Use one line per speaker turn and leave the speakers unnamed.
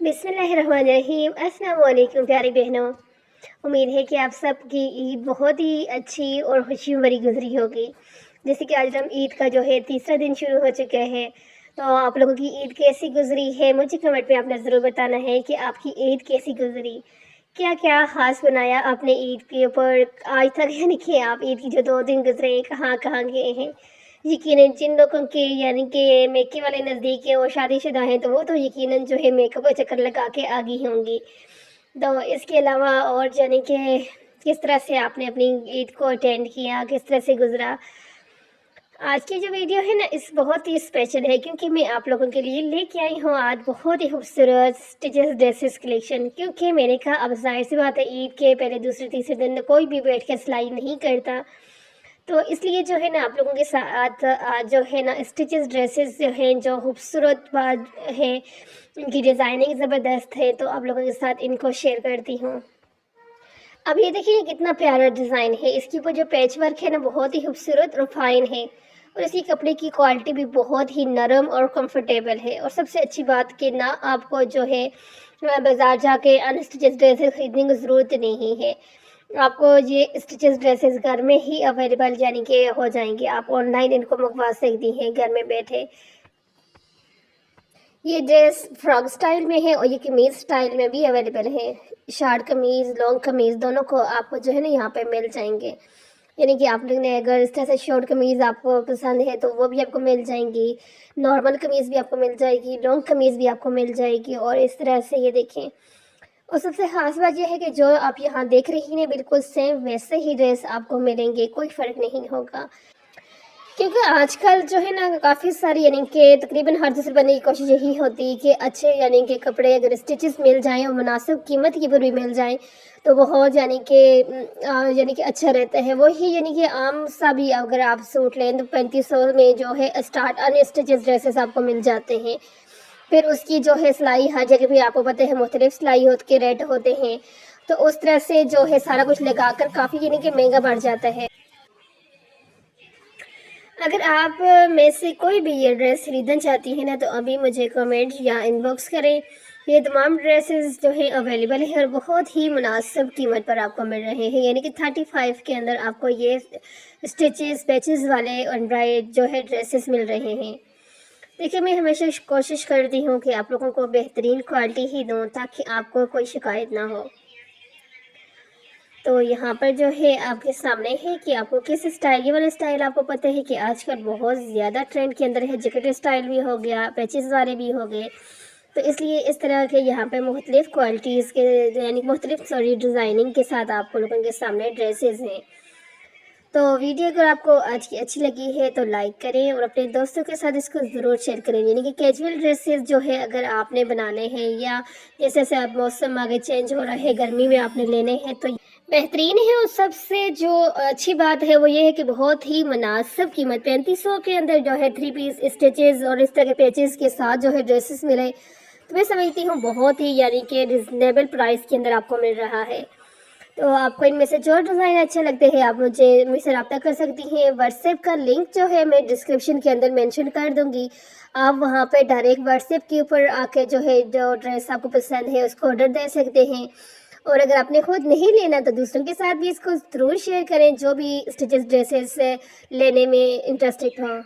बिस्मिल्लाहिर्रहमानिर्रहीम। अस्सलाम वालेकुम प्यारी बहनों। उम्मीद है कि आप सब की ईद बहुत ही अच्छी और खुशियों भरी गुजरी होगी। जैसे कि आज हम ईद का जो है तीसरा दिन शुरू हो चुका है, तो आप लोगों की ईद कैसी गुजरी है मुझे कमेंट में आपने ज़रूर बताना है कि आपकी ईद कैसी गुजरी, क्या क्या ख़ास बनाया आपने ईद के ऊपर आज तक, यानी कि आप ईद की जो 2 दिन गुजरे कहाँ कहाँ गए हैं। यकीनन जिन लोगों के यानी कि मेके वाले नज़दीक हैं और शादीशुदा हैं, तो वो तो यकीनन जो है मेकअप का चक्कर लगा के आ गई होंगी। तो इसके अलावा और यानी कि किस तरह से आपने अपनी ईद को अटेंड किया, किस तरह से गुजरा। आज की जो वीडियो है ना, इस बहुत ही स्पेशल है क्योंकि मैं आप लोगों के लिए लेके आई हूँ आज बहुत ही खूबसूरत स्टिचेस ड्रेसेस कलेक्शन। क्योंकि मैंने कहा अब जाहिर सी बात है, ईद के पहले दूसरे तीसरे दिन कोई भी बैठ के सिलाई नहीं करता, तो इसलिए जो है ना आप लोगों के साथ आज जो है ना स्टिचेस ड्रेसेस जो हैं जो खूबसूरत बात है, इनकी डिज़ाइनिंग ज़बरदस्त है, तो आप लोगों के साथ इनको शेयर करती हूँ। अब ये देखिए कितना प्यारा डिज़ाइन है, इसके ऊपर जो पैच वर्क है ना बहुत ही खूबसूरत और फाइन है, और इसकी कपड़े की क्वालिटी भी बहुत ही नरम और कंफर्टेबल है। और सबसे अच्छी बात कि ना आपको जो है बाज़ार जाके अनस्टिचेस ड्रेसेस ख़रीदने की ज़रूरत नहीं है, आपको ये स्टिचेस ड्रेसेस घर में ही अवेलेबल यानी कि हो जाएंगे। आप ऑनलाइन इनको मंगवा सकती हैं घर में बैठे। ये ड्रेस फ्रॉक स्टाइल में है और ये कमीज़ स्टाइल में भी अवेलेबल है। शॉर्ट कमीज़, लॉन्ग कमीज़ दोनों को आपको जो है ना यहाँ पे मिल जाएंगे। यानी कि आप लोग ने अगर इस तरह से शॉर्ट कमीज़ आपको पसंद है तो वो भी आपको मिल जाएंगी, नॉर्मल कमीज़ भी आपको मिल जाएगी, लॉन्ग कमीज़ भी आपको मिल जाएगी। और इस तरह से ये देखें, और सबसे ख़ास बात यह है कि जो आप यहाँ देख रही हैं बिल्कुल सेम वैसे ही ड्रेस आपको मिलेंगे, कोई फ़र्क नहीं होगा। क्योंकि आजकल जो है ना काफ़ी सारी यानी कि तकरीबन हर दूसरे बंदे की कोशिश यही होती है कि अच्छे यानी कि कपड़े अगर स्टिचेस मिल जाएं और मुनासिब कीमत के ऊपर भी मिल जाएं तो बहुत यानी कि अच्छा रहता है। वही यानी कि आम सा भी अगर आप सूट लें तो 3500 में जो है स्टार्ट अनस्टिचेस ड्रेसेस आपको मिल जाते हैं। फिर उसकी जो है सिलाई हर जगह भी आपको पता है मुख्तलिफ सिलाई के रेट होते हैं, तो उस तरह से जो है सारा कुछ लगाकर काफ़ी यानी कि महंगा बढ़ जाता है। अगर आप में से कोई भी ये ड्रेस खरीदना चाहती है ना, तो अभी मुझे कमेंट या इनबॉक्स करें। ये तमाम ड्रेसेस जो हैं अवेलेबल हैं और बहुत ही मुनासिब कीमत पर आपको मिल रहे हैं। यानी कि 35 के अंदर आपको ये स्टिचेस पैचेस वाले एम्ब्रॉयड जो है ड्रेसेस मिल रहे हैं। देखिए, मैं हमेशा कोशिश करती हूँ कि आप लोगों को बेहतरीन क्वालिटी ही दूँ ताकि आपको कोई शिकायत ना हो। तो यहाँ पर जो है आपके सामने है कि आपको किस स्टाइल, ये वाला स्टाइल आपको पता है कि आजकल बहुत ज़्यादा ट्रेंड के अंदर है। जैकेट स्टाइल भी हो गया, पैचेस वाले भी हो गए, तो इसलिए इस तरह के यहाँ पे मुख्तलिफ़ क्वालिटीज़ के यानी मुख्तलिफ़ डिज़ाइनिंग के साथ आप लोगों के सामने ड्रेसेस हैं। तो वीडियो अगर आपको आज की अच्छी लगी है तो लाइक करें और अपने दोस्तों के साथ इसको ज़रूर शेयर करें। यानी कि कैजुअल ड्रेसेस जो है अगर आपने बनाने हैं या जैसे जैसे अब मौसम आगे चेंज हो रहा है, गर्मी में आपने लेने हैं तो बेहतरीन है। और सबसे जो अच्छी बात है वो ये है कि बहुत ही मुनासिब कीमत 3500 के अंदर जो है 3 पीस स्टिचेस और इस तरह के पैचेस के साथ जो है ड्रेसेस मिले, तो मैं समझती हूँ बहुत ही यानी कि रिजनेबल प्राइस के अंदर आपको मिल रहा है। तो आपको इनमें से जो डिज़ाइन अच्छे लगते हैं आप मुझसे रब्ता कर सकती हैं। व्हाट्सएप का लिंक जो है मैं डिस्क्रिप्शन के अंदर मेंशन कर दूंगी, आप वहां पे डायरेक्ट व्हाट्सएप के ऊपर आके जो है जो ड्रेस आपको पसंद है उसको ऑर्डर दे सकते हैं। और अगर आपने खुद नहीं लेना तो दूसरों के साथ भी इसको ज़रूर शेयर करें जो भी स्टिचेस ड्रेसेस लेने में इंटरेस्टेड हों।